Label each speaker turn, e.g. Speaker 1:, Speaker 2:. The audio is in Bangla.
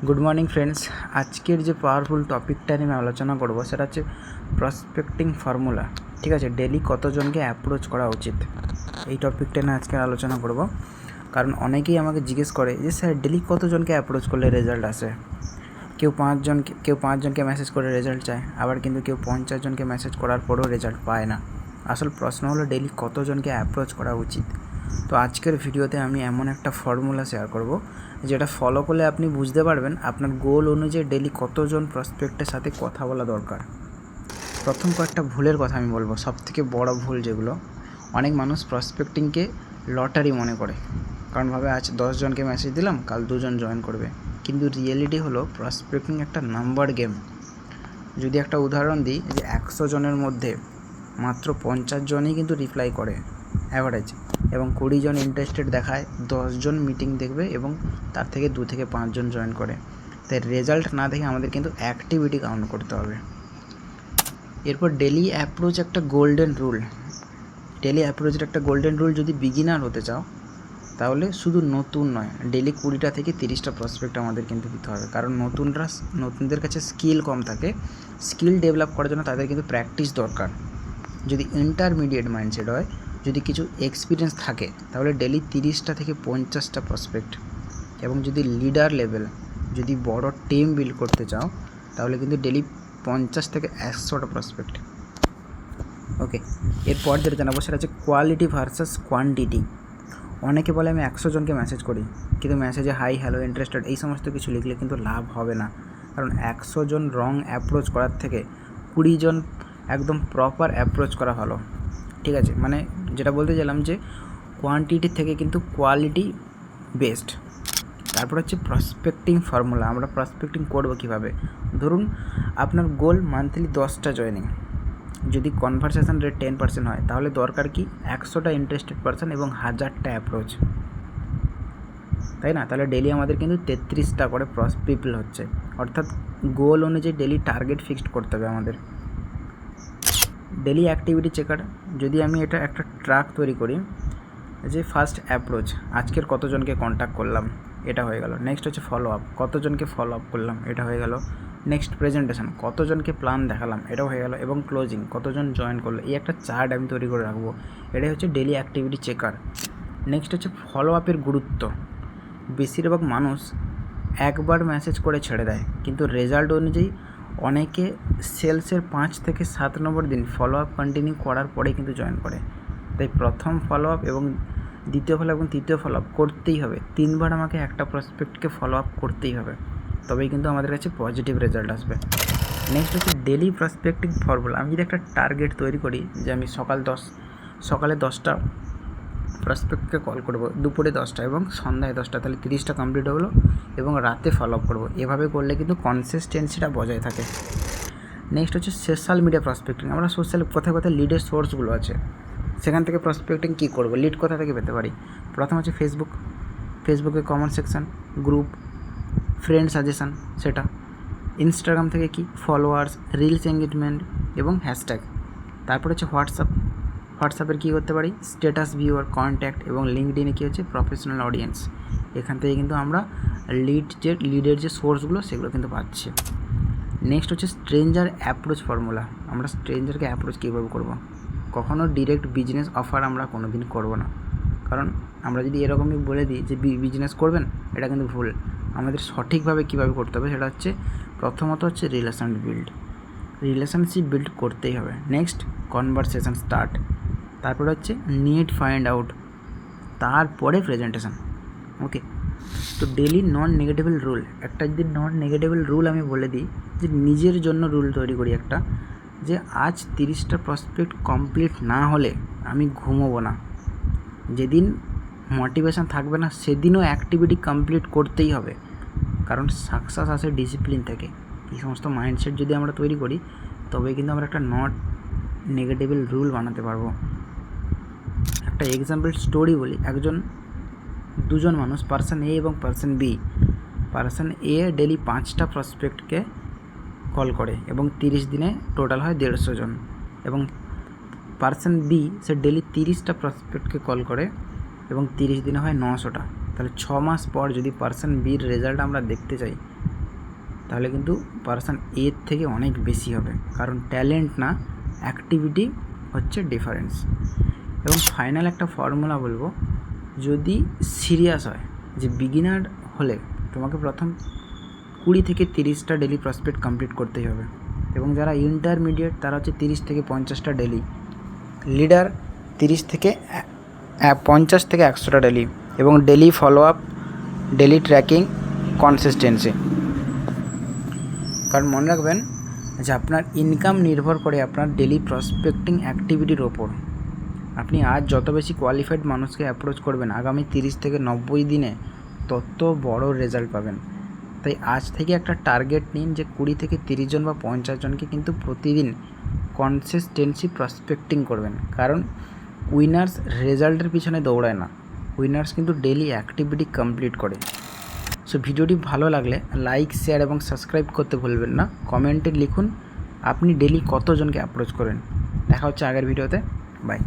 Speaker 1: Good morning friends. আজকের যে পাওয়ারফুল টপিকটা নিয়ে আমি আলোচনা করব সেটা হচ্ছে প্রসপেক্টিং ফর্মুলা। ঠিক আছে, ডেলি কতজনকে অ্যাপ্রোচ করা উচিত, এই টপিকটা নিয়ে আজকে আলোচনা করব। কারণ অনেকেই আমাকে জিজ্ঞেস করে যে স্যার ডেলি কতজনকে অ্যাপ্রোচ করলে রেজাল্ট আসে। কেউ পাঁচজনকে মেসেজ করে রেজাল্ট চায়, আবার কিন্তু কেউ 50 জনকে মেসেজ করার পরেও রেজাল্ট পায় না। আসল প্রশ্ন হলো ডেলি কতজনকে অ্যাপ্রোচ করা উচিত। তো আজকের ভিডিওতে আমি এমন একটা ফর্মুলা শেয়ার করব যেটা ফলো করলে আপনি বুঝতে পারবেন আপনার গোল অনুযায়ী ডেলি কতজন প্রসপেক্টের সাথে কথা বলা দরকার। প্রথম কয়েকটা ভুলের কথা আমি বলবো, সবথেকে বড় ভুল যেগুলো, অনেক মানুষ প্রসপেক্টিংকে লটারি মনে করে। কারণ ভাবে আজ 10 জনকে মেসেজ দিলাম, কাল 2 জন জয়েন করবে। কিন্তু রিয়েলিটি হলো প্রসপেক্টিং একটা নাম্বার গেম। যদি একটা উদাহরণ দিই, যে 100 জনের মধ্যে মাত্র 50 জনই কিন্তু রিপ্লাই করে অ্যাভারেজ, এবং 20 জন ইন্টারেস্টেড দেখায়, 10 জন মিটিং দেখবে এবং তার থেকে 2 থেকে 5 জন জয়েন করে। তাই রেজাল্ট না দেখে আমাদের কিন্তু অ্যাক্টিভিটি কাউন্ট করতে হবে। এরপর ডেলি অ্যাপ্রোচ একটা গোল্ডেন রুল। ডেলি অ্যাপ্রোচের একটা গোল্ডেন রুল, যদি বিগিনার হতে চাও তাহলে শুধু নতুন নয়, ডেলি 20টা থেকে 30টা প্রসপেক্ট আমাদের কিন্তু দিতে হবে। কারণ নতুনদের কাছে স্কিল কম থাকে, স্কিল ডেভেলপ করার জন্য তাদের কিন্তু প্র্যাকটিস দরকার। যদি ইন্টারমিডিয়েট মাইন্ডসেট হয়, যদি কিছু এক্সপিরিয়েন্স থাকে, তাহলে ডেলি 30টা থেকে 50টা প্রসপেক্ট। এবং যদি লিডার লেভেল, যদি বড় টিম বিল্ড করতে চাও, তাহলে কিন্তু ডেলি 50 থেকে 100টা প্রসপেক্ট। ওকে, এরপর যেটা জানাবো সেটা হচ্ছে কোয়ালিটি ভার্সাস কোয়ান্টিটি। অনেকে বলে আমি 100 জনকে মেসেজ করি, কিন্তু মেসেজে হাই, হ্যালো, ইন্টারেস্টেড এই সমস্ত কিছু লিখলে কিন্তু লাভ হবে না। কারণ 100 জন রং অ্যাপ্রোচ করার থেকে 20 জন একদম প্রপার অ্যাপ্রোচ করা ভালো। ঠিক আছে, মানে যেটা বলতে চাইলাম যে কোয়ান্টিটির থেকে কিন্তু কোয়ালিটি বেস্ট। তারপর হচ্ছে প্রসপেক্টিং ফর্মুলা। আমরা প্রসপেক্টিং করবো কীভাবে? ধরুন আপনার গোল মান্থলি 10টা জয়েনিং, যদি কনভারসেশন রেট 10% হয়, তাহলে দরকার কি 100টা ইন্টারেস্টেড পারসন এবং 1000টা অ্যাপ্রোচ, তাই না? তাহলে ডেলি আমাদের কিন্তু 33টা করে পিপল হচ্ছে। অর্থাৎ গোল অনুযায়ী ডেলি টার্গেট ফিক্সড করতে হবে আমাদের। ডেলি অ্যাক্টিভিটি চেকার, যদি আমি এটা একটা ট্র্যাক তৈরি করি, যে ফার্স্ট অ্যাপ্রোচ, আজকের কতজনকে কন্ট্যাক্ট করলাম, এটা হয়ে গেল। নেক্সট হচ্ছে ফলো আপ, কতজনকে ফলো আপ করলাম, এটা হয়ে গেল। নেক্সট প্রেজেন্টেশন, কতজনকে প্ল্যান দেখালাম, এটাও হয়ে গেল। এবং ক্লোজিং, কতজন জয়েন করলো, এই একটা চার্ট আমি তৈরি করে রাখবো। এটাই হচ্ছে ডেলি অ্যাক্টিভিটি চেকার। নেক্সট হচ্ছে ফলো আপের গুরুত্ব। বেশিরভাগ মানুষ একবার মেসেজ করে ছেড়ে দেয়, কিন্তু রেজাল্ট অনুযায়ী অনেকে সেলসের 5 থেকে 7 নম্বর দিন ফলো আপ কন্টিনিউ করার পরেই কিন্তু জয়েন করে। তাই প্রথম ফলো আপ এবং দ্বিতীয় ফলো আপ এবং তৃতীয় ফলো আপ করতেই হবে। 3বার আমাকে একটা প্রসপেক্টকে ফলো আপ করতেই হবে, তবেই কিন্তু আমাদের কাছে পজিটিভ রেজাল্ট আসবে। নেক্সট হচ্ছে ডেলি প্রসপেক্টিং ফর্মুলা। আমি যদি একটা টার্গেট তৈরি করি যে আমি সকালে 10টা প্রসপেক্টকে কল করব, দুপুরে 10টা এবং সন্ধ্যায় 10টা, তাহলে 30টা কমপ্লিট হলো। এবং রাতে ফলো আপ করবো। এভাবে করলে কিন্তু কনসিস্টেন্সিটা বজায় থাকে। নেক্সট হচ্ছে সোশ্যাল মিডিয়া প্রসপেক্টিং। আমরা কোথায় লিডের সোর্সগুলো আছে, সেখান থেকে প্রসপেক্টিং কী করবো, লিড কোথা থেকে পেতে পারি? প্রথম হচ্ছে ফেসবুকে comment section, group, friend suggestion, সেটা। ইনস্টাগ্রাম থেকে কি ফলোয়ার্স, রিলস এঙ্গেজমেন্ট এবং হ্যাশট্যাগ। তারপর হচ্ছে হোয়াটসঅ্যাপের কী করতে পারি, স্ট্যাটাস ভিউয়ার, কন্ট্যাক্ট, এবং লিঙ্কডইনে কী হচ্ছে প্রফেশনাল অডিয়েন্স। এখান থেকে কিন্তু আমরা লিডের যে সোর্সগুলো সেগুলো কিন্তু পাচ্ছি। নেক্সট হচ্ছে স্ট্রেঞ্জার অ্যাপ্রোচ ফর্মুলা। আমরা স্ট্রেঞ্জারকে অ্যাপ্রোচ কীভাবে করবো? কখনও ডিরেক্ট বিজনেস অফার আমরা কোনো দিন করবো না। কারণ আমরা যদি এরকমই বলে দিই যে বিজনেস করবেন, এটা কিন্তু ভুল। আমাদের সঠিকভাবে কীভাবে করতে হবে সেটা হচ্ছে, প্রথমত হচ্ছে রিলেশনশিপ বিল্ড করতেই হবে। নেক্সট কনভারসেশন স্টার্ট, তারপরে হচ্ছে নিড ফাইন্ড আউট, তারপরে প্রেজেন্টেশন। ওকে, তো ডেলি নন নেগেটিভেল রুল। একটা যদি নন নেগেটিভেল রুল আমি বলে দিই, যে নিজের জন্য রুল তৈরি করি একটা, যে আজ 30টা প্রসপেক্ট কমপ্লিট না হলে আমি ঘুমোবো না। যেদিন মোটিভেশান থাকবে না সেদিনও অ্যাক্টিভিটি কমপ্লিট করতেই হবে। কারণ সাকসেস আসে ডিসিপ্লিন থেকে। এই সমস্ত মাইন্ডসেট যদি আমরা তৈরি করি, তবে কিন্তু আমরা একটা নট নেগেটিভেল রুল বানাতে পারবো। একটা এক্সাম্পল স্টোরি বলি। দুজন মানুষ, পার্সন এ এবং person B. Person A daily 5টা প্রসপেক্টকে কল করে এবং 30 দিনে টোটাল হয় 150 জন। এবং পার্সন বি সে ডেলি 30টা প্রসপেক্টকে কল করে এবং 30 দিনে হয় 900টা। তাহলে 6 মাস পর যদি পার্সন বির রেজাল্ট আমরা দেখতে চাই, তাহলে কিন্তু পারসন এর থেকে অনেক বেশি হবে, কারণ ট্যালেন্ট না, অ্যাক্টিভিটি হচ্ছে ডিফারেন্স। এবং ফাইনাল একটা ফর্মুলা বলবো, যদি সিরিয়াস হয় যে বিগিনার হলে তোমাকে প্রথম 20 থেকে 30টা ডেলি প্রসপেক্ট কমপ্লিট করতেই হবে, এবং যারা ইন্টারমিডিয়েট তারা হচ্ছে 30 থেকে 50টা ডেলি, লিডার 50 থেকে 100টা ডেলি, এবং daily follow up, daily tracking, consistency. কারণ মনে রাখবেন যে আপনার ইনকাম নির্ভর করে আপনার ডেলি প্রসপেক্টিং অ্যাক্টিভিটির ওপর। আপনি আজ যত বেশি কোয়ালিফাইড মানুষকে অ্যাপ্রোচ করবেন, আগামী 30 থেকে 90 দিনে তত বড় রেজাল্ট পাবেন। তাই আজ থেকে একটা টার্গেট নিন যে 20 থেকে 30 জন বা 50 জনকে কিন্তু প্রতিদিন কনসিস্টেন্সি প্রসপেক্টিং করবেন। কারণ উইনার্স রেজাল্টের পিছনে দৌড়ায় না, উইনার্স কিন্তু ডেলি অ্যাক্টিভিটি কমপ্লিট করে। সো ভিডিওটি ভালো লাগলে লাইক, শেয়ার এবং সাবস্ক্রাইব করতে ভুলবেন না। কমেন্টে লিখুন আপনি ডেলি কতজনকে অ্যাপ্রোচ করেন। দেখা হচ্ছে আগের ভিডিওতে। বাই।